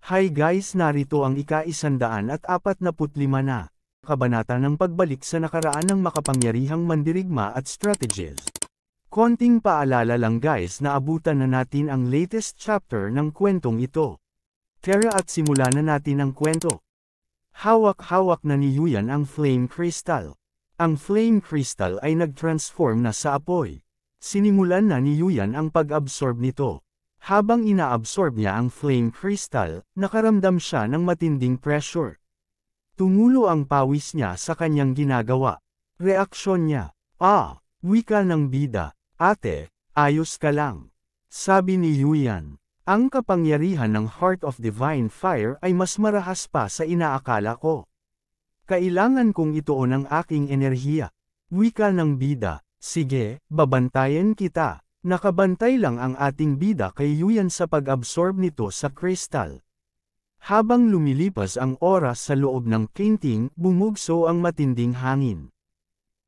Hi guys, narito ang ika-145 na kabanata ng pagbalik sa nakaraan ng makapangyarihang mandirigma at strategies. Konting paalala lang guys na abutan na natin ang latest chapter ng kwentong ito. Tara at simulan na natin ang kwento. Hawak-hawak na ni Yuyan ang flame crystal. Ang flame crystal ay nag-transform na sa apoy. Sinimulan na ni Yuyan ang pag-absorb nito. Habang inaabsorb niya ang flame crystal, nakaramdam siya ng matinding pressure. Tumulo ang pawis niya sa kanyang ginagawa. Reaksyon niya, wika ng bida, ate, ayos ka lang. Sabi ni Yuyan, ang kapangyarihan ng Heart of Divine Fire ay mas marahas pa sa inaakala ko. Kailangan kong ituon ang aking enerhiya. Wika ng bida, sige, babantayan kita. Nakabantay lang ang ating bida kay Yuyan sa pag-absorb nito sa crystal. Habang lumilipas ang oras sa loob ng painting, bumugso ang matinding hangin.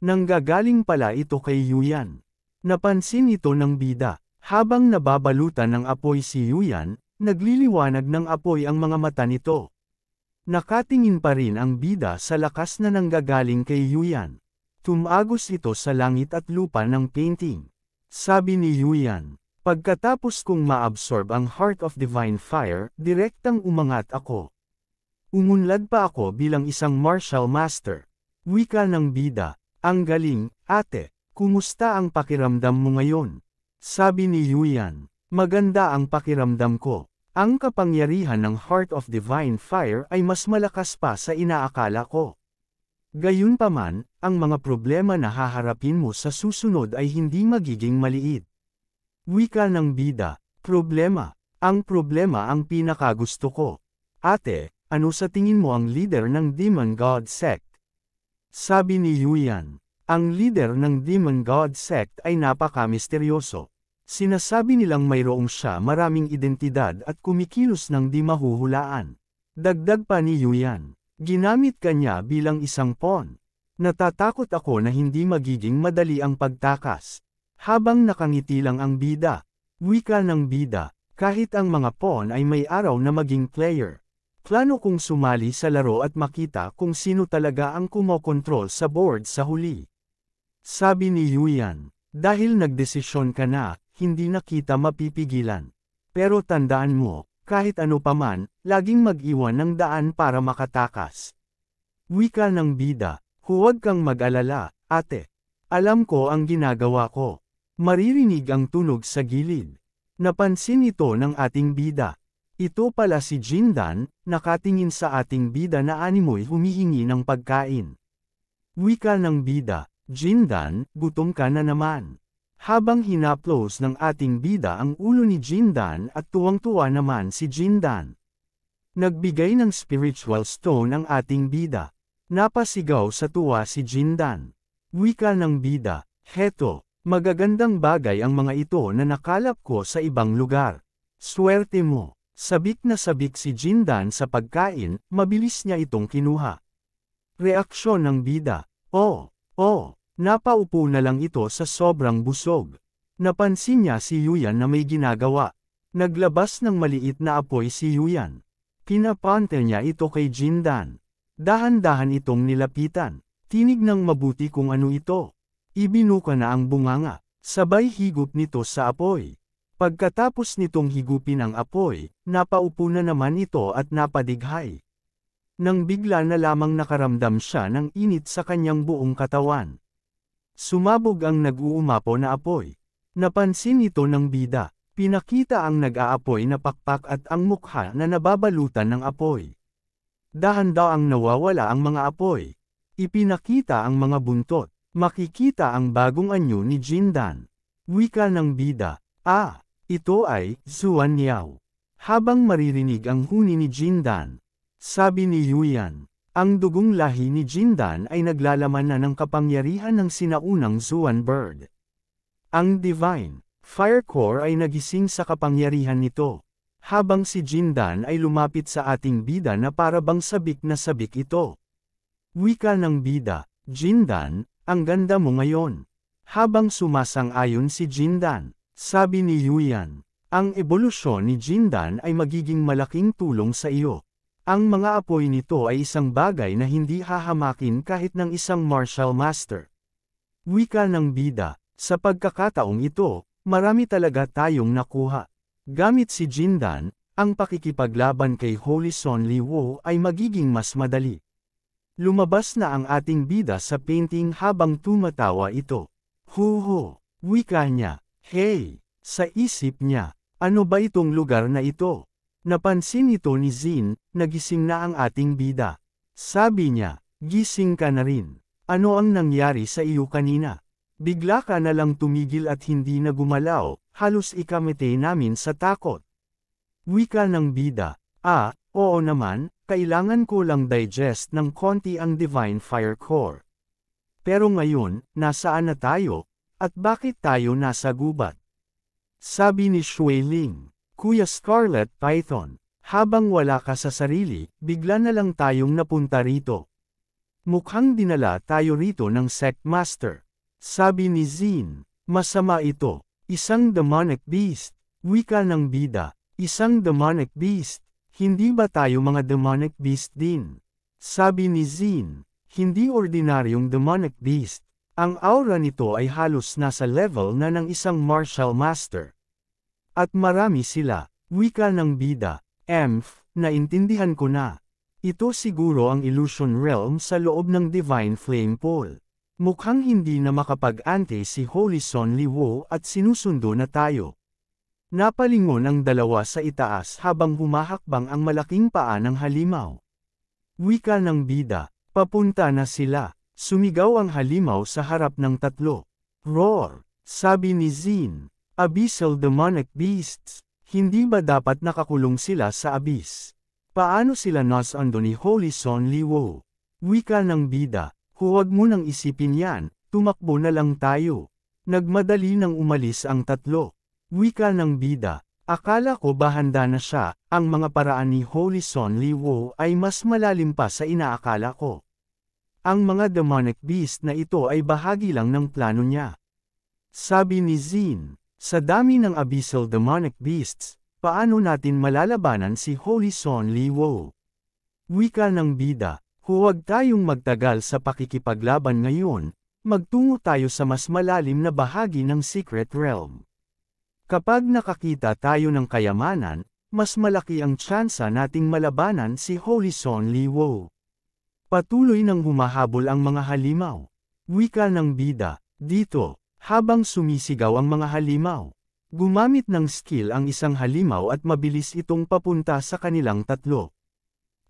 Nanggagaling pala ito kay Yuyan. Napansin ito ng bida. Habang nababalutan ng apoy si Yuyan, nagliliwanag ng apoy ang mga mata nito. Nakatingin pa rin ang bida sa lakas na nanggagaling kay Yuyan. Tumagos ito sa langit at lupa ng painting. Sabi ni Yuyan, pagkatapos kong maabsorb ang Heart of Divine Fire, direktang umangat ako. Umunlad pa ako bilang isang martial master. Wika ng bida, ang galing, ate, kumusta ang pakiramdam mo ngayon? Sabi ni Yuyan, maganda ang pakiramdam ko. Ang kapangyarihan ng Heart of Divine Fire ay mas malakas pa sa inaakala ko. Gayunpaman, ang mga problema na haharapin mo sa susunod ay hindi magiging maliit. Wika ng bida, problema. Ang problema ang pinakagusto ko. Ate, ano sa tingin mo ang leader ng Demon God Sect? Sabi ni Yuyan, ang leader ng Demon God Sect ay napaka-misteryoso. Sinasabi nilang mayroong siya maraming identidad at kumikilos ng di mahuhulaan. Dagdag pa ni Yuyan. Ginamit kanya bilang isang pawn. Natatakot ako na hindi magiging madali ang pagtakas. Habang nakangiti lang ang bida. Wika ng bida, kahit ang mga pawn ay may araw na maging player. Plano kong sumali sa laro at makita kung sino talaga ang kumokontrol sa board sa huli. Sabi ni Yuyan, dahil nagdesisyon ka na, hindi na kita mapipigilan. Pero tandaan mo, kahit ano paman, laging mag-iwan ng daan para makatakas. Wika ng bida, huwag kang mag-alala, ate. Alam ko ang ginagawa ko. Maririnig ang tunog sa gilid. Napansin ito ng ating bida. Ito pala si Jindan, nakatingin sa ating bida na animoy humihingi ng pagkain. Wika ng bida, Jindan, gutom ka na naman. Habang hinaplos ng ating bida ang ulo ni Jindan at tuwang-tuwa naman si Jindan. Nagbigay ng spiritual stone ang ating bida. Napasigaw sa tuwa si Jindan. Wika ng bida, heto, magagandang bagay ang mga ito na nakalap ko sa ibang lugar. Swerte mo. Sabik na sabik si Jindan sa pagkain, mabilis niya itong kinuha. Reaksyon ng bida, napaupo na lang ito sa sobrang busog. Napansin niya si Yuyan na may ginagawa. Naglabas ng maliit na apoy si Yuyan. Pinapante niya ito kay Jindan. Dahan-dahan itong nilapitan. Tinignan mabuti kung ano ito. Ibinuka na ang bunganga. Sabay higup nito sa apoy. Pagkatapos nitong higupin ang apoy, napaupo na naman ito at napadighay. Nang bigla na lamang nakaramdam siya ng init sa kanyang buong katawan. Sumabog ang nag-uumapaw na apoy. Napansin ito ng bida. Pinakita ang nag-aapoy na pakpak at ang mukha na nababalutan ng apoy. Dahan-daang nawawala ang mga apoy. Ipinakita ang mga buntot. Makikita ang bagong anyo ni Jindan. Wika ng bida. Ito ay Zuan Yao. Habang maririnig ang huni ni Jindan. Sabi ni Yuyan. Ang dugong lahi ni Jindan ay naglalaman na ng kapangyarihan ng sinaunang Zuan Bird. Ang Divine Fire Core ay nagising sa kapangyarihan nito. Habang si Jindan ay lumapit sa ating bida na para bang sabik na sabik ito. Wika ng bida, Jindan, ang ganda mo ngayon. Habang sumasang-ayon si Jindan, sabi ni Yuyan, Ang ebolusyon ni Jindan ay magiging malaking tulong sa iyo. Ang mga apoy nito ay isang bagay na hindi hahamakin kahit ng isang martial master. Wika ng bida, sa pagkakataong ito, marami talaga tayong nakuha. Gamit si Jindan, ang pakikipaglaban kay Holy Son Liwo ay magiging mas madali. Lumabas na ang ating bida sa painting habang tumatawa ito. Huho, wika niya, hey, sa isip niya, ano ba itong lugar na ito? Napansin ito ni Zin, nagising na ang ating bida. Sabi niya, gising ka na rin. Ano ang nangyari sa iyo kanina? Bigla ka na lang tumigil at hindi na gumalaw, halos ikamete namin sa takot. Wika ng bida, oo naman, kailangan ko lang digest ng konti ang Divine Fire Core. Pero ngayon, nasaan na tayo? At bakit tayo nasa gubat? Sabi ni Shuiling, Kuya Scarlet Python, habang wala ka sa sarili, bigla na lang tayong napunta rito. Mukhang dinala tayo rito ng Sect Master. Sabi ni Zin, masama ito, isang demonic beast. Wika ng bida, isang demonic beast. Hindi ba tayo mga demonic beast din? Sabi ni Zin, hindi ordinaryong demonic beast. Ang aura nito ay halos nasa level na ng isang martial master. At marami sila, wika ng bida, naintindihan ko na. Ito siguro ang illusion realm sa loob ng Divine Flame Pool. Mukhang hindi na makapag-ante si Holy Son Liwo at sinusundo na tayo. Napalingon ang dalawa sa itaas habang humahakbang ang malaking paa ng halimaw. Wika ng bida, papunta na sila. Sumigaw ang halimaw sa harap ng tatlo. Roar! Sabi ni Zin, Abyssal Demonic Beasts, hindi ba dapat nakakulong sila sa abyss? Paano sila nasando ni Holy Son Liwo? Wika ng bida, huwag mo nang isipin yan, tumakbo na lang tayo. Nagmadali nang umalis ang tatlo. Wika ng bida, akala ko ba handa na siya, ang mga paraan ni Holy Son Liwo ay mas malalim pa sa inaakala ko. Ang mga demonic beast na ito ay bahagi lang ng plano niya. Sabi ni Zin, sa dami ng abyssal demonic beasts, paano natin malalabanan si Holy Son Liwo? Wika ng bida, huwag tayong magtagal sa pakikipaglaban ngayon, magtungo tayo sa mas malalim na bahagi ng Secret Realm. Kapag nakakita tayo ng kayamanan, mas malaki ang tsansa nating malabanan si Holy Son Liwo. Patuloy nang humahabol ang mga halimaw. Wika ng bida, dito, habang sumisigaw ang mga halimaw. Gumamit ng skill ang isang halimaw at mabilis itong papunta sa kanilang tatlo.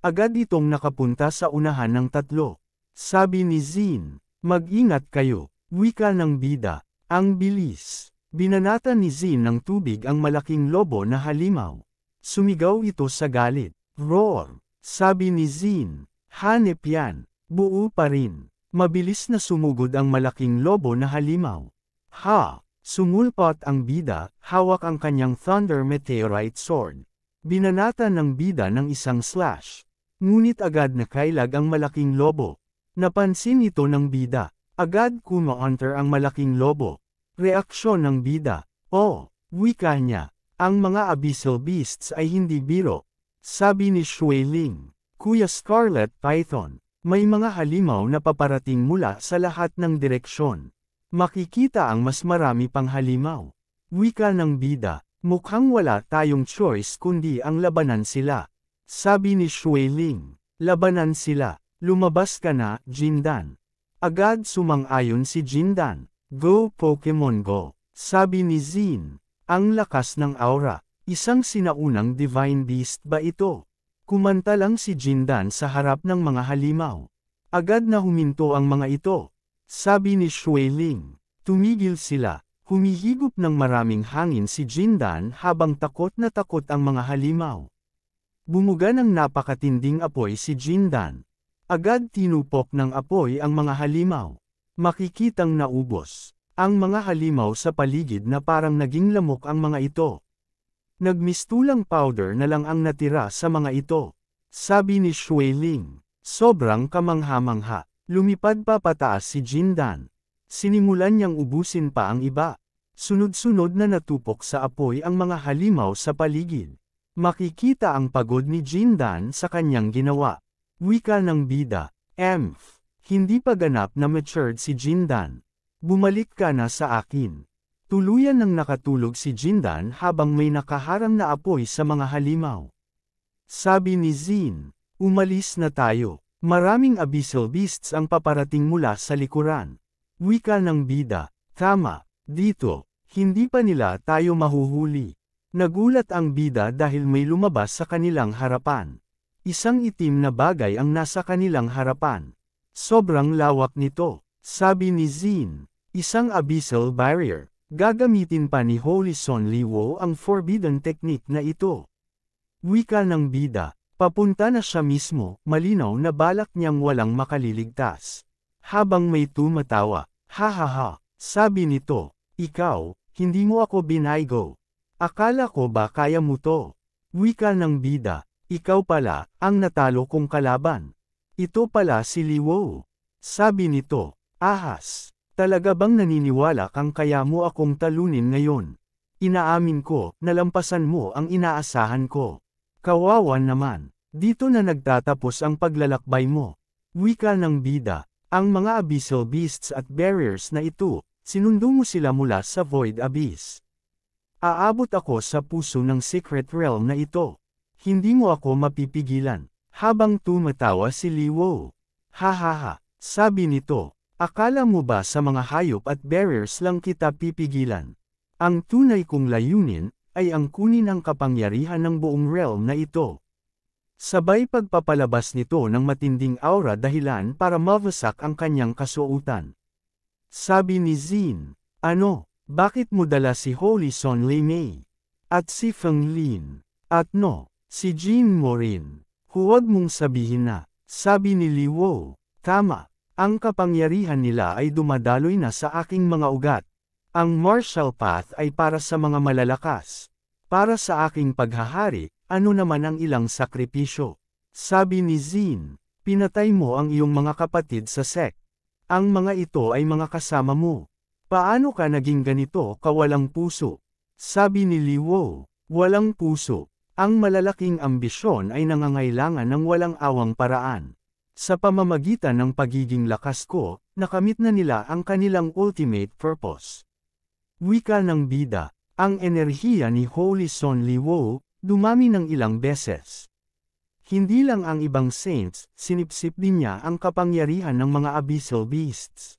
Agad itong nakapunta sa unahan ng tatlo. Sabi ni Zin, mag-ingat kayo. Wika ng bida, ang bilis. Binanata ni Zin ng tubig ang malaking lobo na halimaw. Sumigaw ito sa galit. Roar! Sabi ni Zin, hanep yan. Buo pa rin. Mabilis na sumugod ang malaking lobo na halimaw. Ha! Sumulpot ang bida, hawak ang kanyang Thunder Meteorite Sword. Binanata ng bida ng isang slash. Ngunit agad nakailag ang malaking lobo. Napansin ito ng bida. Agad kumo-counter ang malaking lobo. Reaksyon ng bida. Oh, wika niya. Ang mga abyssal beasts ay hindi biro. Sabi ni Shuiling, Kuya Scarlet Python, may mga halimaw na paparating mula sa lahat ng direksyon. Makikita ang mas marami pang halimaw. Wika ng bida, mukhang wala tayong choice kundi ang labanan sila. Sabi ni Shuiling, labanan sila. Lumabas ka na, Jindan. Agad sumang-ayon si Jindan. Go Pokemon Go. Sabi ni Zin, ang lakas ng aura. Isang sinaunang Divine Beast ba ito? Kumanta lang si Jindan sa harap ng mga halimaw. Agad na huminto ang mga ito. Sabi ni Shuiling, tumigil sila. Humihigop ng maraming hangin si Jindan habang takot na takot ang mga halimaw. Bumuga ng napakatinding apoy si Jindan. Agad tinupok ng apoy ang mga halimaw. Makikitang naubos. Ang mga halimaw sa paligid na parang naging lamok ang mga ito. Nagmistulang powder na lang ang natira sa mga ito. Sabi ni Shuiling, sobrang kamangha-mangha. Lumipad pa pataas si Jindan. Sinimulan niyang ubusin pa ang iba. Sunod-sunod na natupok sa apoy ang mga halimaw sa paligid. Makikita ang pagod ni Jindan sa kanyang ginawa. Wika ng bida. Hindi pa ganap na matured si Jindan. Bumalik ka na sa akin. Tuluyan nang nakatulog si Jindan habang may nakaharang na apoy sa mga halimaw. Sabi ni Jin, umalis na tayo. Maraming abyssal beasts ang paparating mula sa likuran. Wika ng bida. Tama, dito, hindi pa nila tayo mahuhuli. Nagulat ang bida dahil may lumabas sa kanilang harapan. Isang itim na bagay ang nasa kanilang harapan. Sobrang lawak nito, sabi ni Jin. Isang abyssal barrier. Gagamitin pa ni Holy Son Liwo ang forbidden technique na ito. Wika ng bida. Papunta na siya mismo, malinaw na balak niyang walang makaliligtas. Habang may tumatawa, hahaha, sabi nito, ikaw, hindi mo ako binaygo. Akala ko ba kaya mo to? Wika ng bida, ikaw pala, ang natalo kong kalaban. Ito pala si Liwo. Sabi nito, ahas, talaga bang naniniwala kang kaya mo akong talunin ngayon? Inaamin ko, nalampasan mo ang inaasahan ko. Kawawa naman, dito na nagtatapos ang paglalakbay mo. Wika ng bida, ang mga abyssal beasts at barriers na ito, sinundo mo sila mula sa Void Abyss. Aabot ako sa puso ng secret realm na ito. Hindi mo ako mapipigilan. Habang tumatawa si Liwo. Hahaha, sabi nito, akala mo ba sa mga hayop at barriers lang kita pipigilan? Ang tunay kong layunin, ay ang kunin ang kapangyarihan ng buong realm na ito. Sabay pagpapalabas nito ng matinding aura dahilan para mawasak ang kanyang kasuotan. Sabi ni Jin, ano, bakit mo dala si Holy Son Limei? At si Feng Lin? At no, si Jin mo rin? Huwag mong sabihin na, sabi ni Liwo, tama, ang kapangyarihan nila ay dumadaloy na sa aking mga ugat. Ang martial path ay para sa mga malalakas. Para sa aking paghahari, ano naman ang ilang sakripisyo? Sabi ni Jin, pinatay mo ang iyong mga kapatid sa sect. Ang mga ito ay mga kasama mo. Paano ka naging ganito kawalang puso? Sabi ni Liwo, walang puso. Ang malalaking ambisyon ay nangangailangan ng walang awang paraan. Sa pamamagitan ng pagiging lakas ko, nakamit na nila ang kanilang ultimate purpose. Wika ng bida, ang enerhiya ni Holy Son Liwo, dumami ng ilang beses. Hindi lang ang ibang saints, sinipsip din niya ang kapangyarihan ng mga abyssal beasts.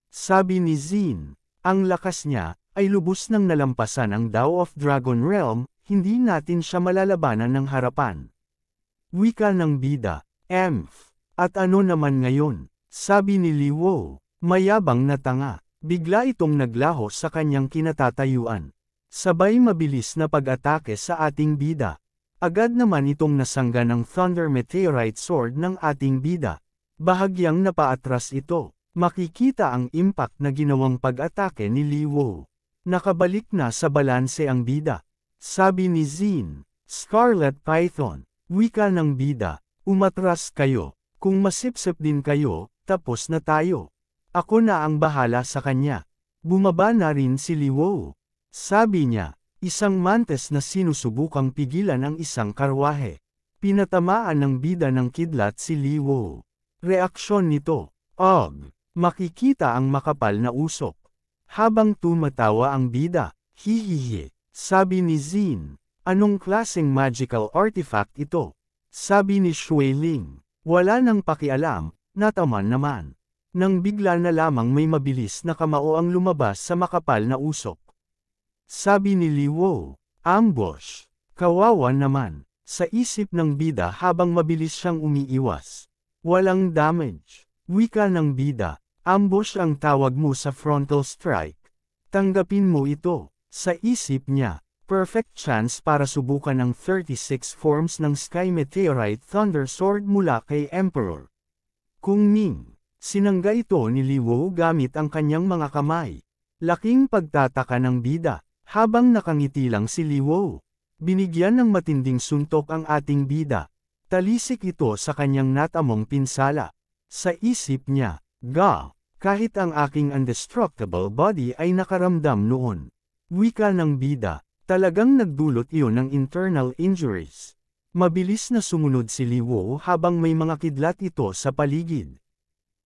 Sabi ni Jin, ang lakas niya, ay lubos nang nalampasan ang Dao of Dragon Realm, hindi natin siya malalabanan ng harapan. Wika ng bida, at ano naman ngayon? Sabi ni Liwo, mayabang na tanga. Bigla itong naglaho sa kanyang kinatatayuan. Sabay mabilis na pag-atake sa ating bida. Agad naman itong nasangga ng Thunder Meteorite Sword ng ating bida. Bahagyang napaatras ito. Makikita ang impact na ginawang pag-atake ni Liwo. Nakabalik na sa balanse ang bida. Sabi ni Jin, Scarlet Python, wika ng bida, umatras kayo. Kung masipsip din kayo, tapos na tayo. Ako na ang bahala sa kanya. Bumaba na rin si Liwo. Sabi niya, isang mantes na sinusubukang pigilan ang isang karwahe. Pinatamaan ng bida ng kidlat si Liwo. Reaksyon nito, makikita ang makapal na usok. Habang tumatawa ang bida, hihihi. Sabi ni Jin, anong klaseng magical artifact ito? Sabi ni Xueling, wala nang pakialam, nataman naman. Nang bigla na lamang may mabilis na kamao ang lumabas sa makapal na usok. Sabi ni Liwo, ambush. Kawawa naman, sa isip ng bida habang mabilis siyang umiiwas. Walang damage. Wika ng bida, ambush ang tawag mo sa frontal strike. Tanggapin mo ito. Sa isip niya, perfect chance para subukan ang 36 forms ng Sky Meteorite Thunder Sword mula kay Emperor Kung Ming. Sinangga ito ni Liwo gamit ang kanyang mga kamay. Laking pagtataka ng bida, habang nakangiti lang si Liwo. Binigyan ng matinding suntok ang ating bida. Talisik ito sa kanyang natamong pinsala. Sa isip niya, Kahit ang aking indestructible body ay nakaramdam noon. Wika ng bida, talagang nagdulot iyon ng internal injuries. Mabilis na sumunod si Li Wo habang may mga kidlat ito sa paligid.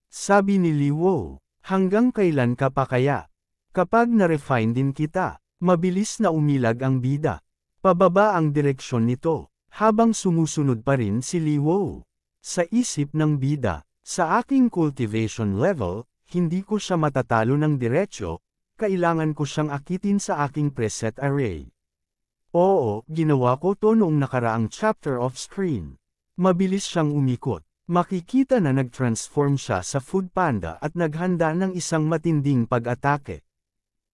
Sabi ni Li Wo, hanggang kailan ka pa kaya? Kapag na-refine din kita, mabilis na umilag ang bida. Pababa ang direksyon nito, habang sumusunod pa rin si Li Wo. Sa isip ng bida, sa aking cultivation level, hindi ko siya matatalo ng diretsyo, kailangan ko siyang akitin sa aking preset array. Oo, ginawa ko to noong nakaraang chapter off-screen. Mabilis siyang umikot. Makikita na nag-transform siya sa food panda at naghanda ng isang matinding pag-atake.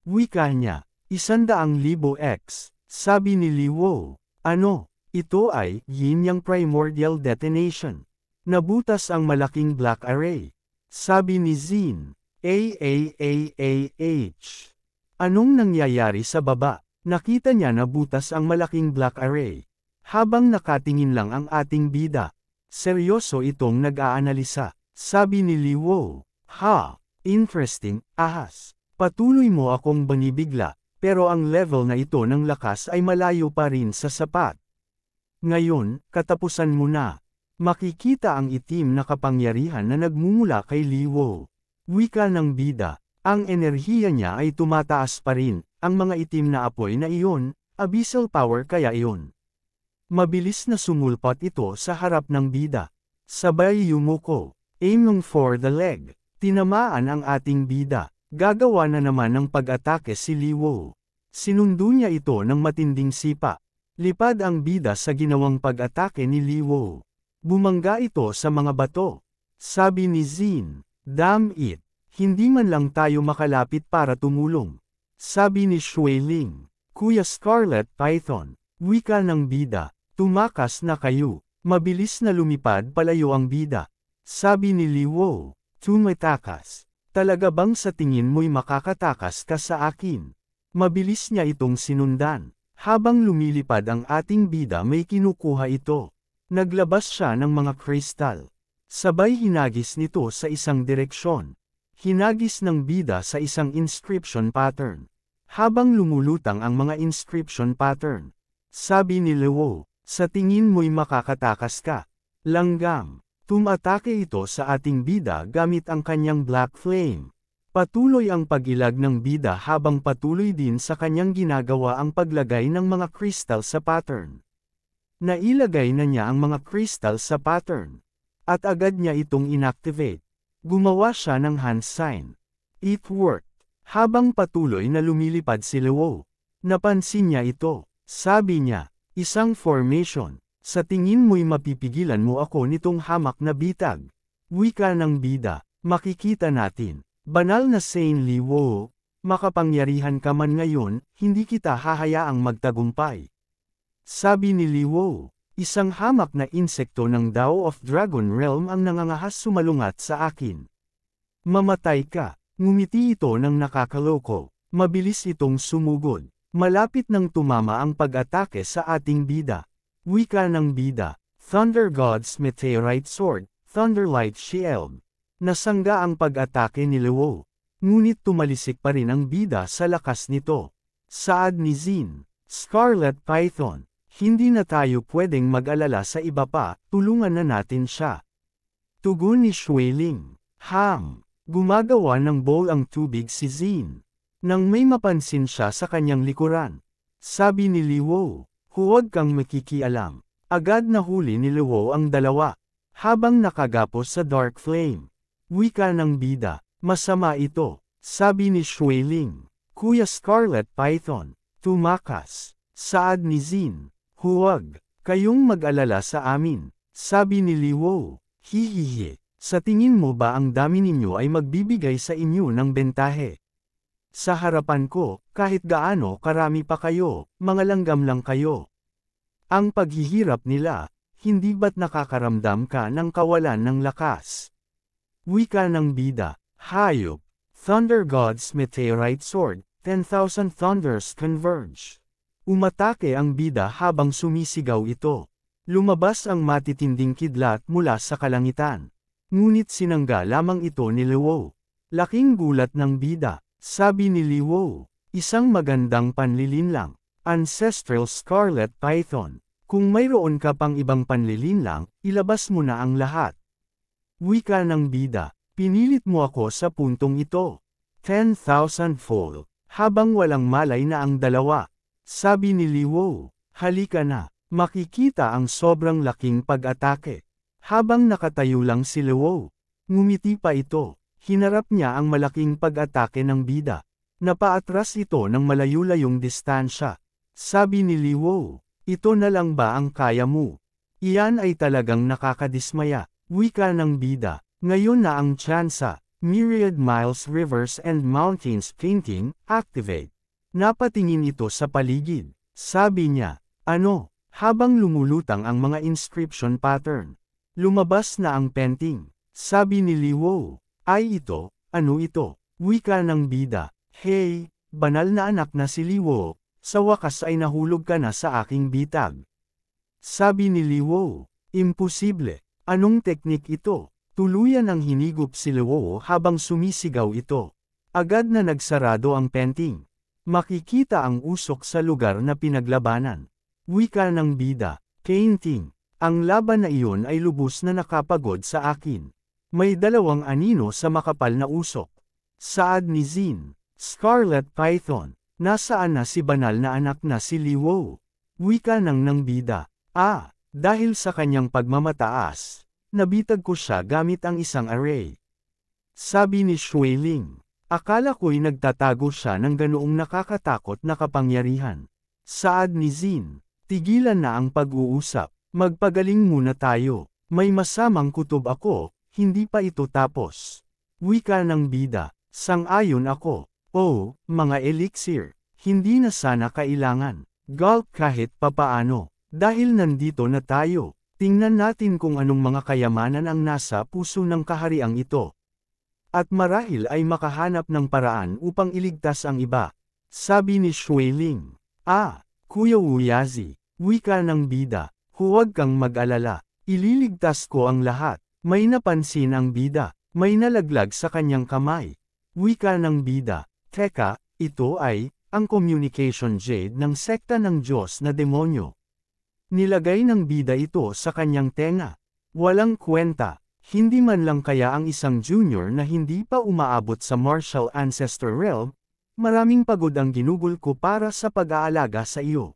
Wika niya, 100,000 X, sabi ni Li Wo. Ano? Ito ay yin-yang primordial detonation. Nabutas ang malaking black array. Sabi ni Zin, AAAAH. Anong nangyayari sa baba? Nakita niya na butas ang malaking black array. Habang nakatingin lang ang ating bida. Seryoso itong nag-aanalisa. Sabi ni Li Wo, ha, interesting, ahas. Patuloy mo akong banibigla, pero ang level na ito ng lakas ay malayo pa rin sa sapat. Ngayon, katapusan mo na. Makikita ang itim na kapangyarihan na nagmumula kay Li Wo. Wika ng bida, ang enerhiya niya ay tumataas pa rin, ang mga itim na apoy na iyon, abyssal power kaya iyon. Mabilis na sumulpat ito sa harap ng bida. Sabay yumuko, aiming for the leg. Tinamaan ang ating bida. Gagawa na naman ng pag-atake si Li Wo. Sinundo niya ito ng matinding sipa. Lipad ang bida sa ginawang pag-atake ni Li Wo. Bumangga ito sa mga bato. Sabi ni Zin, damn it, hindi man lang tayo makalapit para tumulong. Sabi ni Shuiling, Kuya Scarlet Python, wika ng bida, tumakas na kayo. Mabilis na lumipad palayo ang bida. Sabi ni Li Wo, tumatakas. Talaga bang sa tingin mo'y makakatakas ka sa akin? Mabilis niya itong sinundan. Habang lumilipad ang ating bida may kinukuha ito. Naglabas siya ng mga kristal. Sabay hinagis nito sa isang direksyon. Hinagis ng bida sa isang inscription pattern. Habang lumulutang ang mga inscription pattern. Sabi ni Li Wo, sa tingin mo'y makakatakas ka. Langgam. Tumatake ito sa ating bida gamit ang kanyang black flame. Patuloy ang pag-ilag ng bida habang patuloy din sa kanyang ginagawa ang paglagay ng mga crystal sa pattern. Nailagay na niya ang mga crystal sa pattern. At agad niya itong inactivate. Gumawa siya ng hand sign. It worked. Habang patuloy na lumilipad si Li Wo. Napansin niya ito. Sabi niya, isang formation. Sa tingin mo'y mapipigilan mo ako nitong hamak na bitag. Wika ng bida, makikita natin. Banal na Saint Li Wo, makapangyarihan ka man ngayon, hindi kita hahayaang magtagumpay. Sabi ni Li Wo, isang hamak na insekto ng Dao of Dragon Realm ang nangangahas sumalungat sa akin. Mamatay ka, ngumiti ito ng nakakaloko, mabilis itong sumugod, malapit nang tumama ang pag-atake sa ating bida. Wika ng bida, Thunder God's Meteorite Sword, Thunderlight Shield. Nasangga ang pag-atake ni Li Wo. Ngunit tumalisik pa rin ang bida sa lakas nito. Saad ni Zin, Scarlet Python, hindi na tayo pwedeng mag-alala sa iba pa, tulungan na natin siya. Tugon ni Shuiling, gumagawa ng bowl ang tubig si Zin. Nang may mapansin siya sa kanyang likuran. Sabi ni Li Wo, huwag kang makikialam. Agad nahuli ni Li Wo ang dalawa. Habang nakagapos sa Dark Flame. Wika ng bida, masama ito, sabi ni Shuiling. Kuya Scarlet Python, tumakas. Saad ni Zin, huwag, kayong mag-alala sa amin, sabi ni Li Wo. Hihihi, sa tingin mo ba ang dami ninyo ay magbibigay sa inyo ng bentahe? Sa harapan ko, kahit gaano karami pa kayo, mga langgam lang kayo. Ang paghihirap nila, hindi ba't nakakaramdam ka ng kawalan ng lakas? Wika ng bida, hayop, Thunder God's Meteorite Sword, 10,000 thunders converge. Umatake ang bida habang sumisigaw ito. Lumabas ang matitinding kidlat mula sa kalangitan. Ngunit sinangga lamang ito ni Li Wo. Laking gulat ng bida. Sabi ni Liwo, isang magandang panlilinlang. Ancestral Scarlet Python. Kung mayroon ka pang ibang panlilinlang, ilabas mo na ang lahat. Wika ng bida, pinilit mo ako sa puntong ito. 10,000-fold, habang walang malay na ang dalawa. Sabi ni Liwo, halika na, makikita ang sobrang laking pag-atake. Habang nakatayo lang si Liwo, ngumiti pa ito, hinarap niya ang malaking pag-atake ng bida. Napaatras ito ng malayo-layong distansya. Sabi ni Liwo, ito na lang ba ang kaya mo? Iyan ay talagang nakakadismaya. Wika ng bida, ngayon na ang tsansa. Myriad Miles Rivers and Mountains Painting, activate. Napatingin ito sa paligid. Sabi niya, ano, habang lumulutang ang mga inscription pattern. Lumabas na ang painting. Sabi ni Liwo, ay ito, ano ito? Wika ng bida, hey, banal na anak na si Liwo. Sa wakas ay nahulog ka na sa aking bitag. Sabi ni Liwo, imposible, anong teknik ito? Tuluyan ang hinigup si Liwo habang sumisigaw ito. Agad na nagsarado ang painting. Makikita ang usok sa lugar na pinaglabanan. Wika ng bida, painting, ang laban na iyon ay lubos na nakapagod sa akin. May dalawang anino sa makapal na usok. Saad ni Zin, Scarlet Python. Nasaan na si banal na anak na si Liwo? Wika ng bida. Dahil sa kanyang pagmamataas, nabitag ko siya gamit ang isang array. Sabi ni Shuiling, akala ko'y nagtatago siya ng ganoong nakakatakot na kapangyarihan. Saad ni Zin, tigilan na ang pag-uusap, magpagaling muna tayo. May masamang kutob ako, hindi pa ito tapos. Wika ng bida, sang-ayon ako. Oh, mga elixir, hindi na sana kailangan. Gulp kahit papaano. Dahil nandito na tayo, tingnan natin kung anong mga kayamanan ang nasa puso ng kahariang ito. At marahil ay makahanap ng paraan upang iligtas ang iba. Sabi ni Shuiling. Kuya Wuyazi, wika ng bida, huwag kang mag-alala. Ililigtas ko ang lahat. May napansin ang bida, may nalaglag sa kanyang kamay. Wika ng bida. Teka, ito ay, ang communication jade ng sekta ng Diyos na demonyo. Nilagay ng bida ito sa kanyang tenga. Walang kwenta, hindi man lang kaya ang isang junior na hindi pa umaabot sa martial ancestor realm, maraming pagod ang ginugol ko para sa pag-aalaga sa iyo.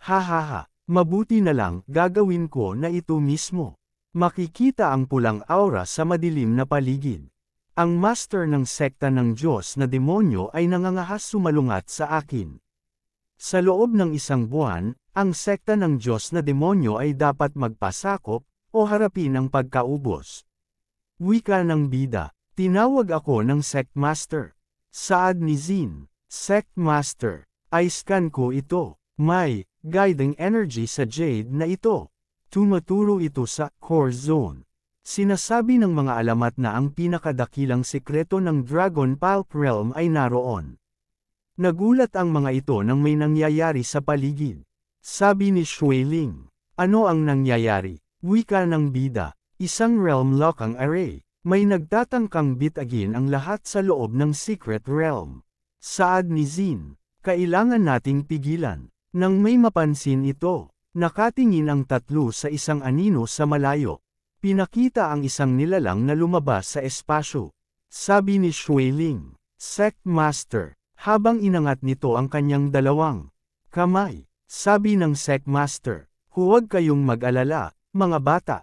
Hahaha, mabuti na lang gagawin ko na ito mismo. Makikita ang pulang aura sa madilim na paligid. Ang master ng sekta ng Diyos na demonyo ay nangangahas sumalungat sa akin. Sa loob ng isang buwan, ang sekta ng Diyos na demonyo ay dapat magpasakop o harapin ang pagkaubos. Wika ng bida, tinawag ako ng sect master. Saad ni Zin, sect master, i-scan ko ito. May guiding energy sa jade na ito. Tumaturo ito sa core zone. Sinasabi ng mga alamat na ang pinakadakilang sekreto ng Dragon Pulp Realm ay naroon. Nagulat ang mga ito nang may nangyayari sa paligid. Sabi ni Shuiling, ano ang nangyayari? Wika ng bida, isang realm lock ang array. May nagtatangkang bitagin ang lahat sa loob ng secret realm. Saad ni Zin, kailangan nating pigilan. Nang may mapansin ito, nakatingin ang tatlo sa isang anino sa malayo. Pinakita ang isang nilalang na lumabas sa espasyo. Sabi ni Shuiling, Sect Master, habang inangat nito ang kanyang dalawang kamay. Sabi ng Sect Master, huwag kayong mag-alala, mga bata.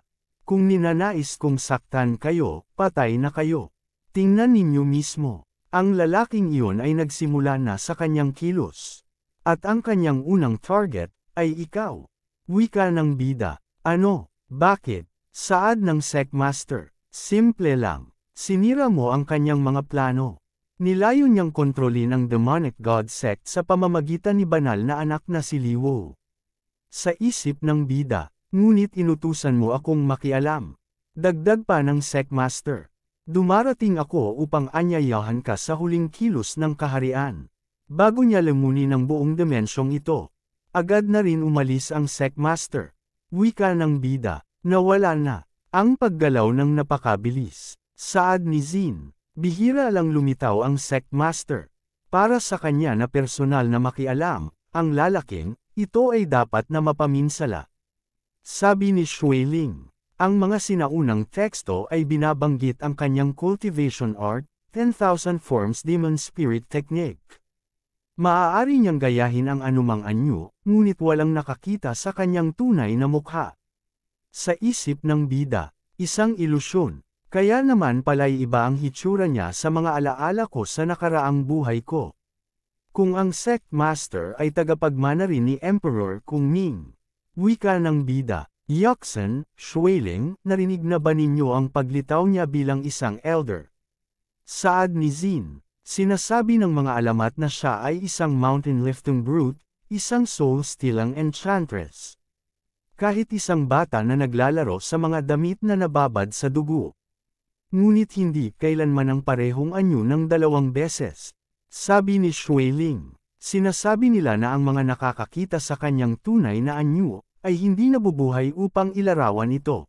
Kung ninanais kong saktan kayo, patay na kayo. Tingnan ninyo mismo, ang lalaking iyon ay nagsimula na sa kanyang kilos. At ang kanyang unang target ay ikaw. Wika ng bida, ano, bakit? Saad ng Sect Master, simple lang, sinira mo ang kanyang mga plano. Nilayo niyang kontrolin ang demonic god sect sa pamamagitan ni banal na anak na si Liwo. Sa isip ng bida, ngunit inutusan mo akong makialam. Dagdag pa ng Sect Master, dumarating ako upang anyayahan ka sa huling kilos ng kaharian. Bago niya lamunin ang buong dimensyong ito, agad na rin umalis ang Sect Master. Wika ng bida. Nawala na, ang paggalaw ng napakabilis. Saad ni Zin, Bihira lang lumitaw ang sect master. Para sa kanya na personal na makialam, ang lalaking, ito ay dapat na mapaminsala. Sabi ni Shuiling, ang mga sinaunang teksto ay binabanggit ang kanyang cultivation art, 10,000 forms demon spirit technique. Maaari niyang gayahin ang anumang anyo, ngunit walang nakakita sa kanyang tunay na mukha. Sa isip ng bida, isang ilusyon, kaya naman pala'y iba ang hitsura niya sa mga alaala ko sa nakaraang buhay ko. Kung ang sect master ay tagapagmana rin ni Emperor Kung Ming. Wika ng bida, Yuxin, Shuiling, narinig na ba ninyo ang paglitaw niya bilang isang elder? Saad ni Zin, sinasabi ng mga alamat na siya ay isang mountain lifting brute, isang soul-stealing enchantress. Kahit isang bata na naglalaro sa mga damit na nababad sa dugo. Ngunit hindi kailanman ang parehong anyo ng 2 beses. Sabi ni Shuiling, sinasabi nila na ang mga nakakakita sa kanyang tunay na anyo, ay hindi nabubuhay upang ilarawan ito.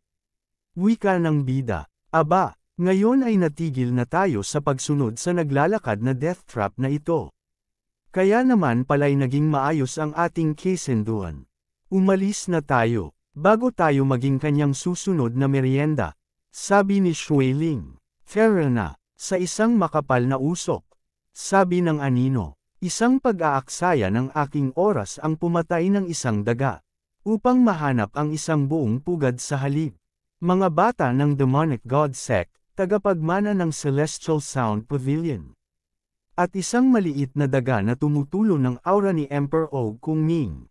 Wika ng bida, aba, ngayon ay natigil na tayo sa pagsunod sa naglalakad na death trap na ito. Kaya naman pala'y naging maayos ang ating kesenduan. Umalis na tayo, bago tayo maging kanyang susunod na merienda. Sabi ni Shuiling, Farewell na, sa isang makapal na usok. Sabi ng anino, isang pag-aaksaya ng aking oras ang pumatay ng isang daga, upang mahanap ang isang buong pugad sa halip. Mga bata ng demonic god sect, tagapagmana ng Celestial Sound Pavilion. At isang maliit na daga na tumutulo ng aura ni Emperor Kung Ming.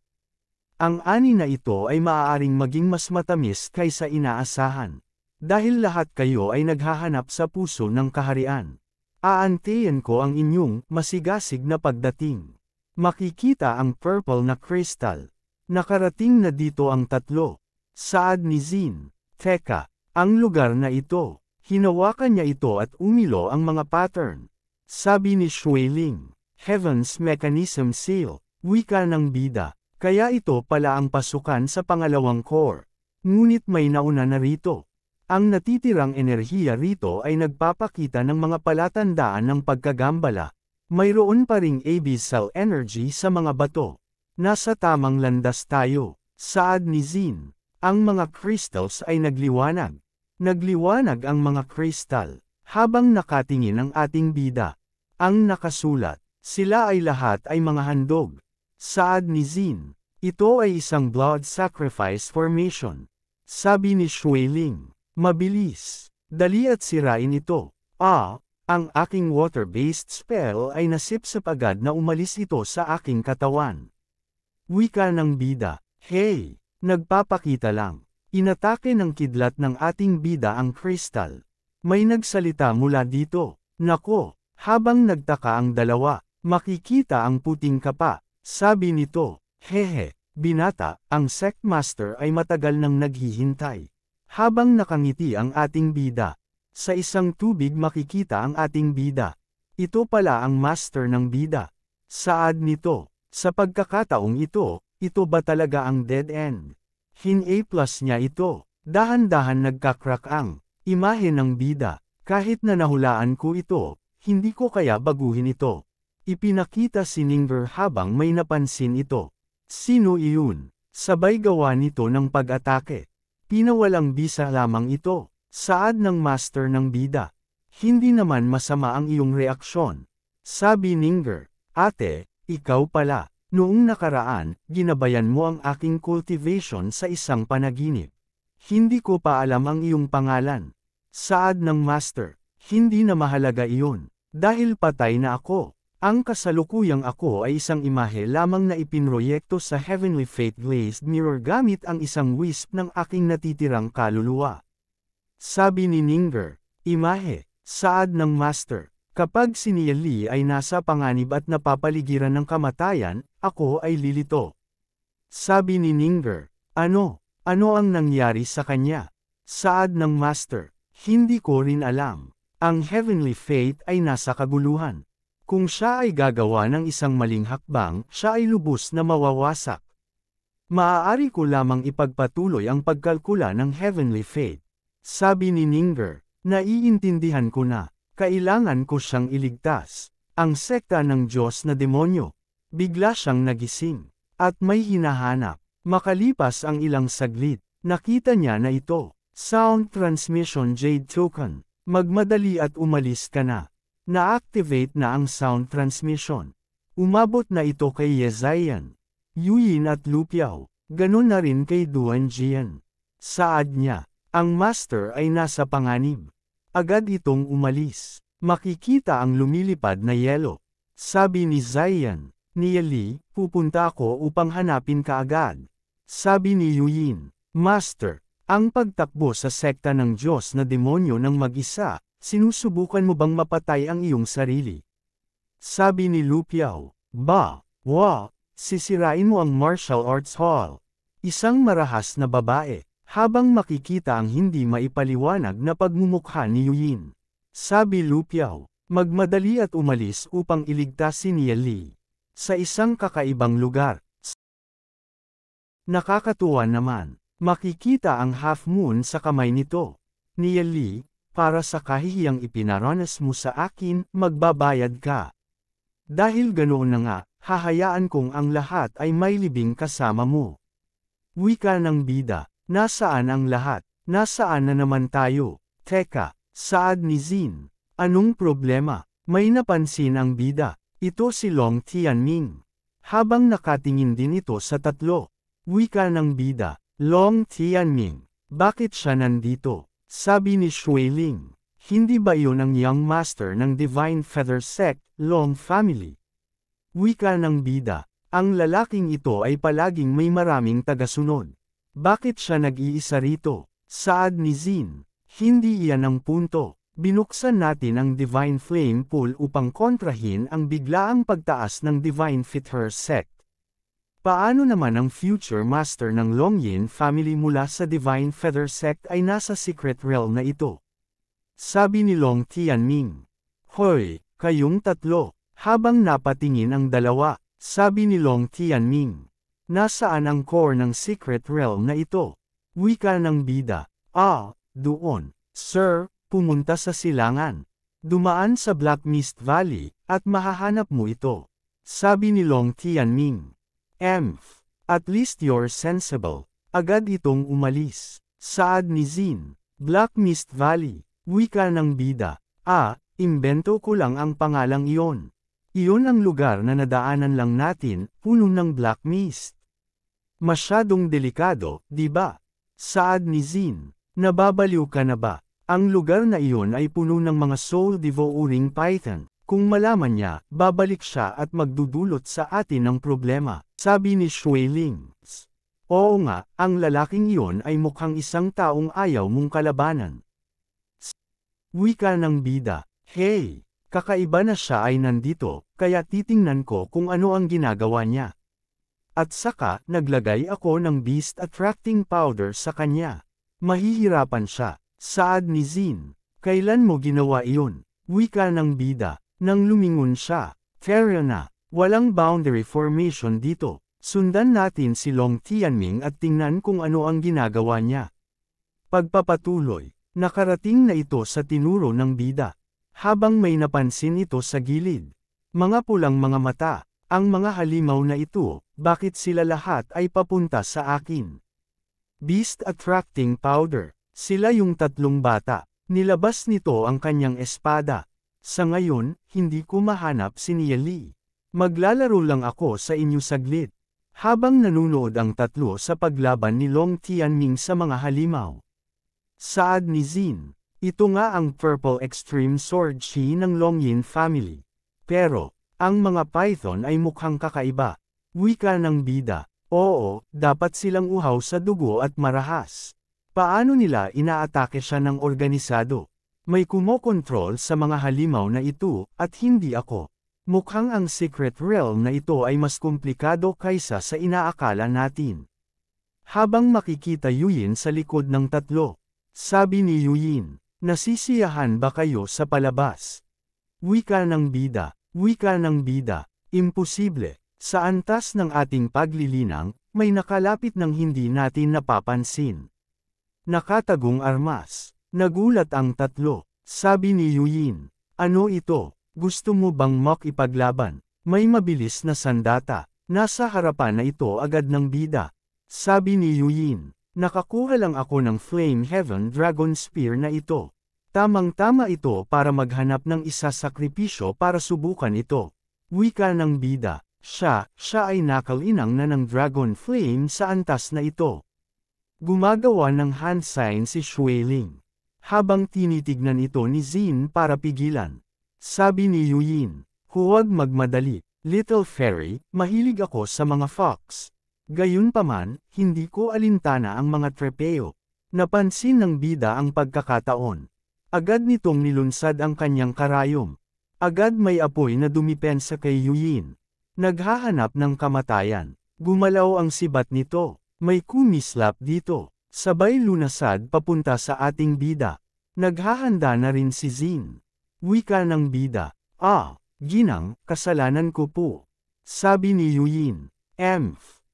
Ang ani na ito ay maaaring maging mas matamis kaysa inaasahan. Dahil lahat kayo ay naghahanap sa puso ng kaharian. Aantayin ko ang inyong masigasig na pagdating. Makikita ang purple na crystal. Nakarating na dito ang 3. Saad ni Zin, Teka, ang lugar na ito. Hinawakan niya ito at umilo ang mga pattern. Sabi ni Shuiling, Heaven's Mechanism Seal, wika ng bida. Kaya ito pala ang pasukan sa pangalawang core. Ngunit may nauna na rito. Ang natitirang enerhiya rito ay nagpapakita ng mga palatandaan ng pagkagambala. Mayroon pa ring abyssal energy sa mga bato. Nasa tamang landas tayo. Saad ni Zin, ang mga crystals ay nagliwanag. Nagliwanag ang mga crystal, habang nakatingin ang ating bida. Ang nakasulat, sila ay lahat ay mga handog. Saad ni Zin, ito ay isang blood sacrifice formation. Sabi ni Shuiling, mabilis, dali at sirain ito. Ang aking water-based spell ay nasipsip agad na umalis ito sa aking katawan. Wika ng bida, hey, nagpapakita lang. Inatake ng kidlat ng ating bida ang crystal. May nagsalita mula dito. Nako, habang nagtaka ang dalawa, makikita ang puting kapa. Sabi nito, hehe, binata, ang sect master ay matagal nang naghihintay. Habang nakangiti ang ating bida, sa isang tubig makikita ang ating bida. Ito pala ang master ng bida. Saad nito, sa pagkakataong ito ba talaga ang dead end? Hin-A+ niya ito. Dahan-dahan nagkakrak ang imahe ng bida. Kahit na nahulaan ko ito, hindi ko kaya baguhin ito. Ipinakita si Ninger habang may napansin ito. Sino iyon? Sabay gawa nito ng pag-atake. Pinawalang bisa lamang ito. Saad ng master ng bida. Hindi naman masama ang iyong reaksyon. Sabi Ninger, ate, ikaw pala. Noong nakaraan, ginabayan mo ang aking cultivation sa isang panaginip. Hindi ko pa alam ang iyong pangalan. Saad ng master, hindi na mahalaga iyon. Dahil patay na ako. Ang kasalukuyang ako ay isang imahe lamang na ipinroyekto sa Heavenly Fate Glazed Mirror gamit ang isang wisp ng aking natitirang kaluluwa. Sabi ni Ninger, imahe, saad ng master. Kapag si Nia Li ay nasa panganib at napapaligiran ng kamatayan, ako ay lilito. Sabi ni Ninger, ano ang nangyari sa kanya? Saad ng master, hindi ko rin alam. Ang Heavenly Fate ay nasa kaguluhan. Kung siya ay gagawa ng isang maling hakbang, siya ay lubos na mawawasak. Maaari ko lamang ipagpatuloy ang pagkalkula ng Heavenly Fate. Sabi ni Ninger, naiintindihan ko na. Kailangan ko siyang iligtas. Ang sekta ng Diyos na demonyo. Bigla siyang nagising. At may hinahanap. Makalipas ang ilang saglit, nakita niya na ito. Sound Transmission Jade Token. Magmadali at umalis ka na. Na-activate na ang sound transmission. Umabot na ito kay Yezayan, Yuyin at Lupiao. Ganon na rin kay Duan Jian. Saad niya, ang master ay nasa panganib. Agad itong umalis. Makikita ang lumilipad na yelo. Sabi ni Zayan, ni Li, pupunta ako upang hanapin ka agad. Sabi ni Yuyin, Master, ang pagtakbo sa sekta ng Diyos na demonyo ng mag-isa, sinusubukan mo bang mapatay ang iyong sarili? Sabi ni Lupiao, sisirain mo ang martial arts hall. Isang marahas na babae, habang makikita ang hindi maipaliwanag na pagmumukha ni Yuyin. Sabi Lupiao, magmadali at umalis upang iligtas si Nia Li. Sa isang kakaibang lugar. Nakakatuwa naman, makikita ang half moon sa kamay nito. Nia Li, para sa kahihiyang ipinaranas mo sa akin, magbabayad ka. Dahil ganoon na nga, hahayaan kong ang lahat ay may libing kasama mo. Wika ng bida, nasaan ang lahat? Nasaan na naman tayo? Teka, saad ni Zin. Anong problema? May napansin ang bida. Ito si Long Tianming. Habang nakatingin din ito sa tatlo. Wika ng bida, Long Tianming. Bakit siya nandito? Sabi ni Shuiling. Hindi ba iyon ang young master ng Divine Feather Sect, Long Family? Wika ng bida, ang lalaking ito ay palaging may maraming tagasunod. Bakit siya nag-iisa rito? Saad ni Zin. Hindi iyan ang punto. Binuksan natin ang Divine Flame Pool upang kontrahin ang biglaang pagtaas ng Divine Feather Sect. Paano naman ang future master ng Longyin family mula sa Divine Feather Sect ay nasa secret realm na ito? Sabi ni Long Tianming. Hoy, kayong tatlo. Habang napatingin ang dalawa, sabi ni Long Tianming. Nasaan ang core ng secret realm na ito? Wika ng bida. Doon. Sir, pumunta sa silangan. Dumaan sa Black Mist Valley, at mahahanap mo ito. Sabi ni Long Tianming. At least you're sensible. Agad itong umalis. Saad ni Zin. Black Mist Valley. Wika ng bida. Imbento ko lang ang pangalang iyon. Iyon ang lugar na nadaanan lang natin, puno ng Black Mist. Masyadong delikado, di ba? Saad ni Zin. Nababaliw ka na ba? Ang lugar na iyon ay puno ng mga soul-devouring python. Kung malaman niya, babalik siya at magdudulot sa atin ng problema. Sabi ni Shuiling. Oo nga, ang lalaking iyon ay mukhang isang taong ayaw mong kalabanan. Wika ng bida. Hey, kakaiba na siya ay nandito, kaya titingnan ko kung ano ang ginagawa niya. At saka, naglagay ako ng beast attracting powder sa kanya. Mahihirapan siya. Saad ni Zin. Kailan mo ginawa iyon? Wika ng bida. Nang lumingon siya. Fair na. Walang boundary formation dito. Sundan natin si Long Tianming at tingnan kung ano ang ginagawa niya. Pagpapatuloy. Nakarating na ito sa tinuro ng bida. Habang may napansin ito sa gilid. Mga pulang mga mata. Ang mga halimaw na ito, bakit sila lahat ay papunta sa akin? Beast attracting powder. Sila yung tatlong bata. Nilabas nito ang kanyang espada. Sa ngayon, hindi ko mahanap si Nia Li. Maglalaro lang ako sa inyo saglit. Habang nanunood ang tatlo sa paglaban ni Long Tianming sa mga halimaw. Saad ni Zin. Ito nga ang Purple Extreme Sword Chi ng Longyin family. Pero, ang mga python ay mukhang kakaiba. Wika ng bida. Oo, dapat silang uhaw sa dugo at marahas. Paano nila inaatake siya ng organisado? May kumokontrol sa mga halimaw na ito, at hindi ako. Mukhang ang secret realm na ito ay mas komplikado kaysa sa inaakala natin. Habang makikita Yuyin sa likod ng tatlo. Sabi ni Yuyin, nasisiyahan ba kayo sa palabas? Wika ng bida. Wika ng bida. Imposible. Sa antas ng ating paglilinang, may nakalapit ng hindi natin napapansin. Nakatagong armas. Nagulat ang tatlo. Sabi ni Yuyin. Ano ito? Gusto mo bang makipaglaban? May mabilis na sandata. Nasa harapan na ito agad ng bida. Sabi ni Yuyin. Nakakuha lang ako ng Flame Heaven Dragon Spear na ito. Tamang-tama ito para maghanap ng isa sakripisyo para subukan ito. Wika ng bida. Siya ay nakalinang na ng Dragon Flame sa antas na ito. Gumagawa ng hand sign si Xueling. Habang tinitignan ito ni Zin para pigilan. Sabi ni Yuyin, huwag magmadali, Little Fairy, mahilig ako sa mga fox. Gayunpaman, hindi ko alintana ang mga trepeo. Napansin ng bida ang pagkakataon. Agad nitong nilunsad ang kanyang karayom. Agad may apoy na dumipensa kay Yuyin. Naghahanap ng kamatayan. Gumalaw ang sibat nito. May kumislap dito. Sabay lunasad papunta sa ating bida. Naghahanda na rin si Zin. Wika ng bida. Ginang, kasalanan ko po. Sabi ni Yuyin.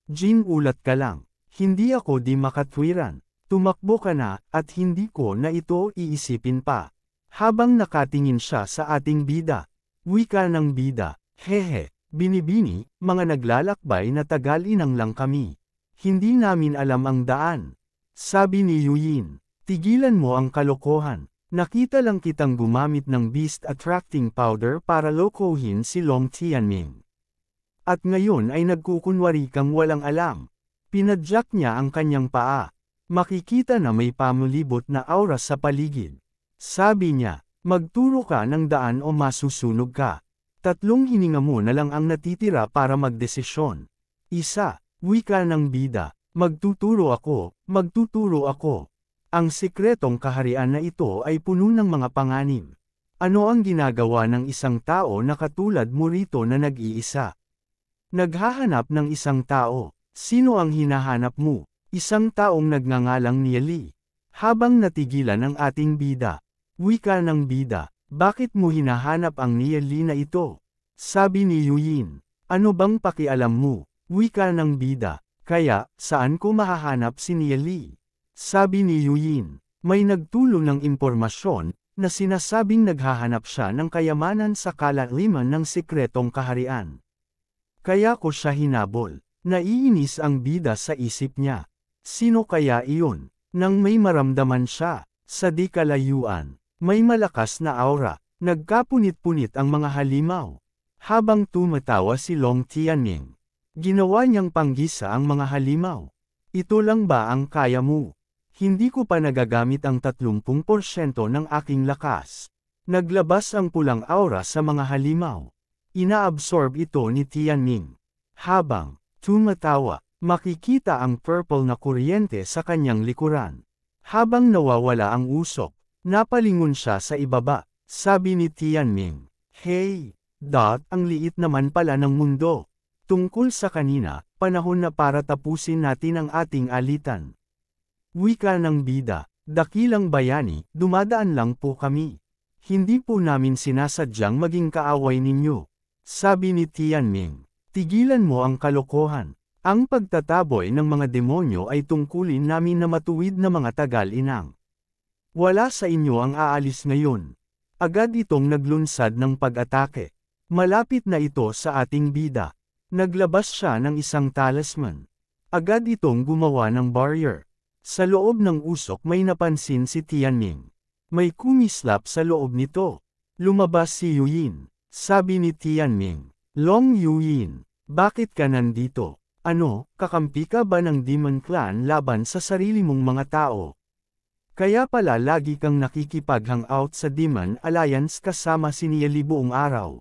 Jin, ulat ka lang. Hindi ako di makatwiran. Tumakbo ka na, at hindi ko na ito iisipin pa. Habang nakatingin siya sa ating bida. Wika ng bida. Hehe, binibini, mga naglalakbay na tagal-inang lang kami. Hindi namin alam ang daan. Sabi ni Yuyin. Tigilan mo ang kalokohan. Nakita lang kitang gumamit ng beast attracting powder para lokohin si Long Tianming. At ngayon ay nagkukunwari kang walang alam. Pinadyak niya ang kanyang paa. Makikita na may pamulibot na aura sa paligid. Sabi niya, magturo ka ng daan o masusunog ka. 3 hininga mo na lang ang natitira para magdesisyon. 1. Wika ng bida. Magtuturo ako. Ang sikretong kaharian na ito ay puno ng mga panganib. Ano ang ginagawa ng isang tao na katulad mo rito na nag-iisa? Naghahanap ng isang tao. Sino ang hinahanap mo? Isang taong nagngangalang Nieli. Habang natigilan ang ating bida. Wika ng bida. Bakit mo hinahanap ang Nieli na ito? Sabi ni Yuyin. Ano bang pakialam mo? Wika ng bida. Kaya, saan ko mahahanap si Nieli? Sabi ni Yuyin. May nagtulong ng impormasyon, na sinasabing naghahanap siya ng kayamanan sa kalaliman ng sikretong kaharian. Kaya ko siya hinabol. Naiinis ang bida sa isip niya. Sino kaya iyon? Nang may maramdaman siya, sa di kalayuan, may malakas na aura, nagkapunit-punit ang mga halimaw. Habang tumatawa si Long Tianming, ginawa niyang panggisa ang mga halimaw. Ito lang ba ang kaya mo? Hindi ko pa nagagamit ang 30% ng aking lakas. Naglabas ang pulang aura sa mga halimaw. Inaabsorb ito ni Tianming. Habang tumatawa, makikita ang purple na kuryente sa kanyang likuran. Habang nawawala ang usok, napalingon siya sa ibaba. Sabi ni Tianming, Hey, ang liit naman pala ng mundo. Tungkol sa kanina, panahon na para tapusin natin ang ating alitan. Wika ng bida, dakilang bayani, dumadaan lang po kami. Hindi po namin sinasadyang maging kaaway ninyo. Sabi ni Tianming, tigilan mo ang kalokohan. Ang pagtataboy ng mga demonyo ay tungkulin namin na matuwid na mga tagal-inang. Wala sa inyo ang aalis ngayon. Agad itong naglunsad ng pag-atake. Malapit na ito sa ating bida. Naglabas siya ng isang talisman. Agad itong gumawa ng barrier. Sa loob ng usok may napansin si Tianming. May kumislap sa loob nito. Lumabas si Yuyin. Sabi ni Tianming, Long Yuyin, bakit ka nandito? Ano, kakampi ka ba ng Demon Clan laban sa sarili mong mga tao? Kaya pala lagi kang nakikipag-hangout sa Demon Alliance kasama si Nieli buong araw.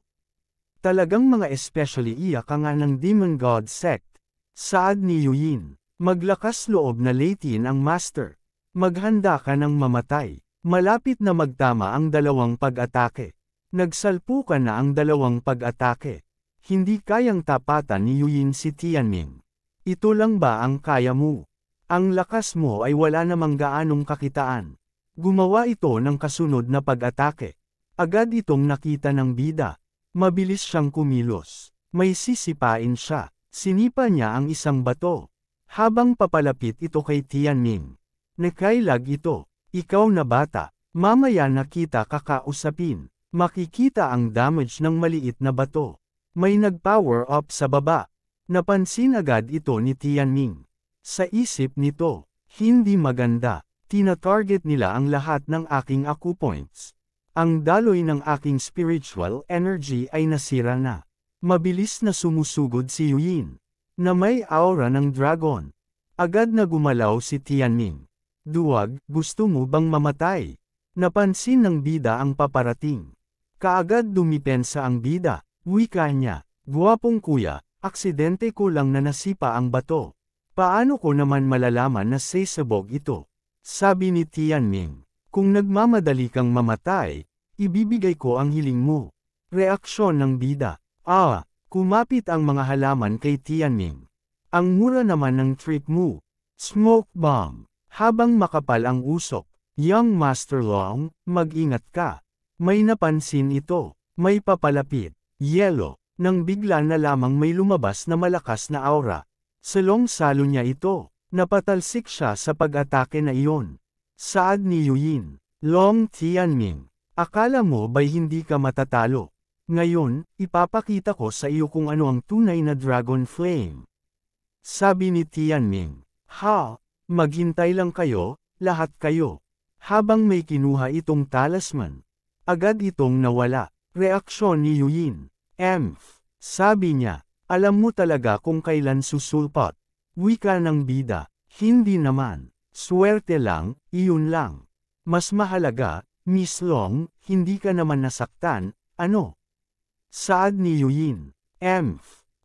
Talagang mga especially iya ka nga ng Demon God Sect. Saad ni Yuyin, maglakas loob na Leitin ang Master. Maghanda ka ng mamatay. Malapit na magtama ang 2 pag-atake. Nagsalpukan na ang 2 pag-atake. Hindi kayang tapatan ni Yuyin si Tianming. Ito lang ba ang kaya mo? Ang lakas mo ay wala namang gaanong kakitaan. Gumawa ito ng kasunod na pag-atake. Agad itong nakita ng bida. Mabilis siyang kumilos. May sisipain siya. Sinipa niya ang isang bato. Habang papalapit ito kay Tianming. Nakailag ito. Ikaw na bata. Mamaya na kita kakausapin. Makikita ang damage ng maliit na bato. May nag-power up sa baba. Napansin agad ito ni Tianming. Sa isip nito, hindi maganda. Tina-target nila ang lahat ng aking acupoints. Ang daloy ng aking spiritual energy ay nasira na. Mabilis na sumusugod si Yuyin, na may aura ng dragon. Agad na gumalaw si Tianming. Duwag, gusto mo bang mamatay? Napansin ng bida ang paparating. Kaagad dumipensa ang bida, wika niya, "Guwapong kuya, aksidente ko lang na nasipa ang bato. Paano ko naman malalaman na sasabog ito?" Sabi ni Tianming, "Kung nagmamadali kang mamatay, ibibigay ko ang hiling mo." Reaksyon ng bida, kumapit ang mga halaman kay Tianming. Ang mura naman ng trick mo. Smoke bomb. Habang makapal ang usok, "Young Master Long, mag-ingat ka." May napansin ito. May papalapit. Yelo. Nang bigla na lamang may lumabas na malakas na aura. Salong-salo niya ito. Napatalsik siya sa pag-atake na iyon. Saad ni Yuyin, "Long Tianming, akala mo ba'y hindi ka matatalo? Ngayon, ipapakita ko sa iyo kung ano ang tunay na Dragon Flame." Sabi ni Tianming, Maghintay lang kayo, lahat kayo." Habang may kinuha itong talisman, agad itong nawala. Reaksyon ni Yuyin, Sabi niya, "Alam mo talaga kung kailan susulpot." Wika ng bida, "Hindi naman. Swerte lang, iyon lang. Mas mahalaga, Miss Long, hindi ka naman nasaktan, ano?" Saad ni Yuyin,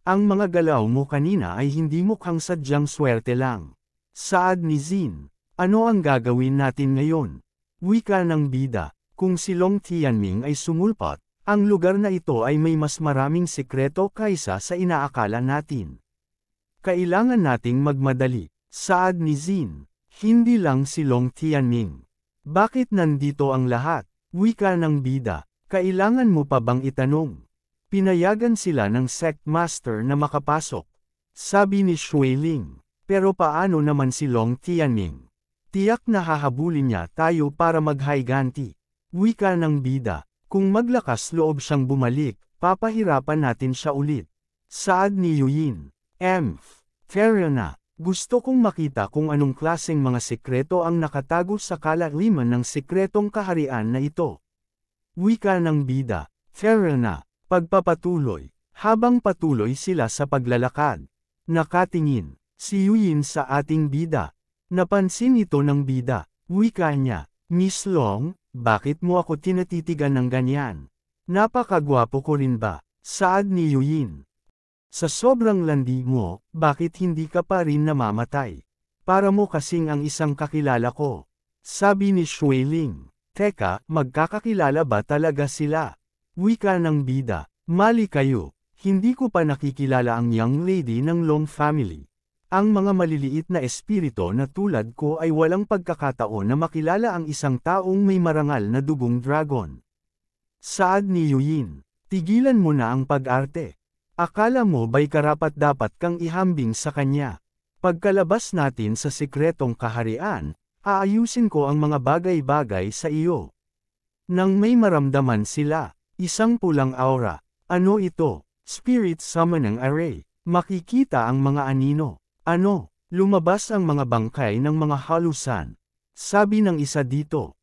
Ang mga galaw mo kanina ay hindi mukhang sadyang swerte lang." Saad ni Zin, "Ano ang gagawin natin ngayon?" Wika ng bida, "Kung si Long Tianming ay sumulpot, ang lugar na ito ay may mas maraming sikreto kaysa sa inaakala natin. Kailangan nating magmadali." Saad ni Zin, "Hindi lang si Long Tianming. Bakit nandito ang lahat?" Wika ng bida, "Kailangan mo pa bang itanong?" Pinayagan sila ng sect master na makapasok. Sabi ni Shuiling, "Pero paano naman si Long Tianming? Tiyak na hahabulin niya tayo para maghayganti." Wika ng bida, "Kung maglakas loob siyang bumalik, papahirapan natin siya ulit." Saad ni Yuyin, Fair na. Gusto kong makita kung anong klaseng mga sikreto ang nakatago sa kalaliman ng sikretong kaharian na ito." Wika ng bida, "Fair na." Pagpapatuloy. Habang patuloy sila sa paglalakad, nakatingin si Yuyin sa ating bida. Napansin ito ng bida. Wika niya, "Miss Long, bakit mo ako tinatitigan ng ganyan? Napakagwapo ko rin ba?" Saad ni Yuyin, "Sa sobrang landi mo, bakit hindi ka pa rin namamatay? Para mo kasing ang isang kakilala ko." Sabi ni Shuiling, "Teka, magkakakilala ba talaga sila?" Wika ng bida, "Mali kayo, hindi ko pa nakikilala ang young lady ng Long family. Ang mga maliliit na espirito na tulad ko ay walang pagkakataon na makilala ang isang taong may marangal na dugong dragon." Saad ni Yuyin, "Tigilan mo na ang pag-arte. Akala mo ba'y karapat-dapat kang ihambing sa kanya? Pagkalabas natin sa sikretong kaharian, aayusin ko ang mga bagay-bagay sa iyo." Nang may maramdaman sila, isang pulang aura. Ano ito? Spirit Summoning Array. Makikita ang mga anino. Lumabas ang mga bangkay ng mga halusan. Sabi ng isa dito,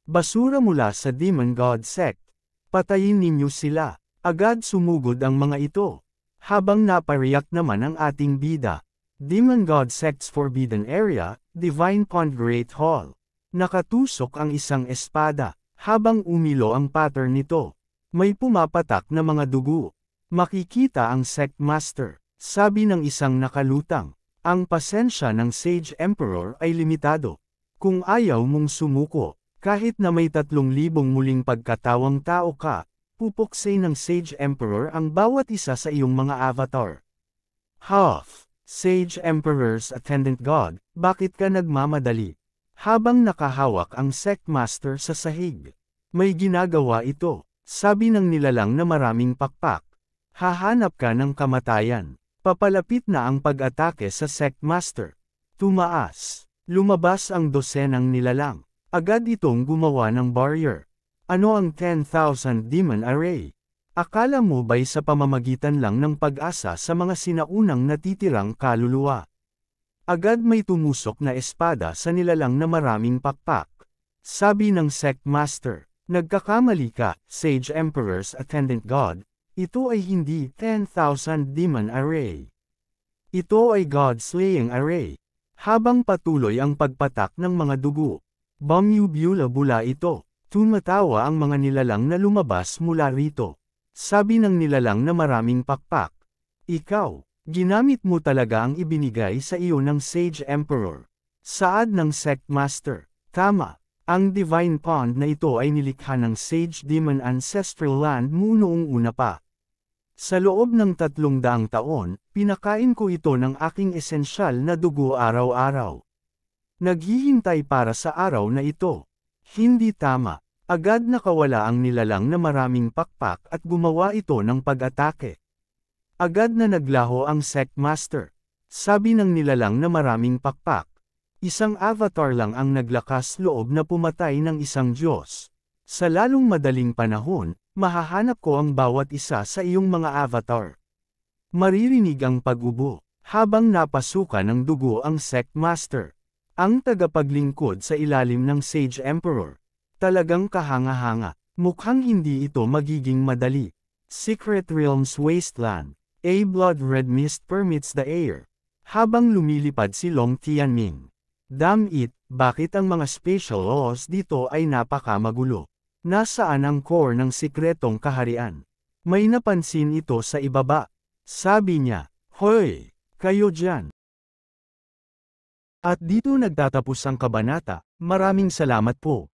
Basura mula sa Demon God Sect. Patayin ninyo sila." Agad sumugod ang mga ito. Habang napariyak naman ang ating bida. Demon God Sect's Forbidden Area, Divine Pond Great Hall. Nakatusok ang isang espada. Habang umilo ang pattern nito, may pumapatak na mga dugo. Makikita ang sect master. Sabi ng isang nakalutang, "Ang pasensya ng Sage Emperor ay limitado. Kung ayaw mong sumuko, kahit na may 3,000 muling pagkatawang tao ka, pupuksay ng Sage Emperor ang bawat isa sa iyong mga avatar." Sage Emperor's Attendant God, bakit ka nagmamadali? Habang nakahawak ang sect master sa sahig, may ginagawa ito. Sabi ng nilalang na maraming pakpak, "Hahanap ka ng kamatayan." Papalapit na ang pag-atake sa sect master. Tumaas. Lumabas ang dosenang nilalang. Agad itong gumawa ng barrier. Ano ang 10,000 Demon Array? Akala mo ba'y sa pamamagitan lang ng pag-asa sa mga sinaunang natitirang kaluluwa? Agad may tumusok na espada sa nilalang na maraming pakpak. Sabi ng Sect Master, nagkakamali ka, Sage Emperor's Attendant God, ito ay hindi 10,000 Demon Array. Ito ay God-slaying array. Habang patuloy ang pagpatak ng mga dugo, bumubula-bula ito, tumatawa ang mga nilalang na lumabas mula rito. Sabi ng nilalang na maraming pakpak, ikaw, ginamit mo talaga ang ibinigay sa iyo ng Sage Emperor. Saad ng Sect Master, tama, ang Divine Pond na ito ay nilikha ng Sage Demon Ancestral Land mo noong una pa. Sa loob ng 300 taon, pinakain ko ito ng aking esensyal na dugo araw-araw. Naghihintay para sa araw na ito. Hindi tama. Agad nakawala ang nilalang na maraming pakpak at gumawa ito ng pag-atake. Agad na naglaho ang Sect Master. Sabi ng nilalang na maraming pakpak, isang avatar lang ang naglakas loob na pumatay ng isang Diyos. Sa lalong madaling panahon, mahahanap ko ang bawat isa sa iyong mga avatar. Maririnig ang pag-ubo, habang napasukan ng dugo ang Sect Master. Ang tagapaglingkod sa ilalim ng Sage Emperor. Talagang kahanga-hanga. Mukhang hindi ito magiging madali. Secret Realms Wasteland. A blood red mist permeates the air. Habang lumilipad si Long Tianming. Damn it, bakit ang mga special laws dito ay napakamagulo? Nasaan ang core ng sikretong kaharian? May napansin ito sa ibaba. Sabi niya, hoy, kayo dyan. At dito nagtatapos ang kabanata. Maraming salamat po.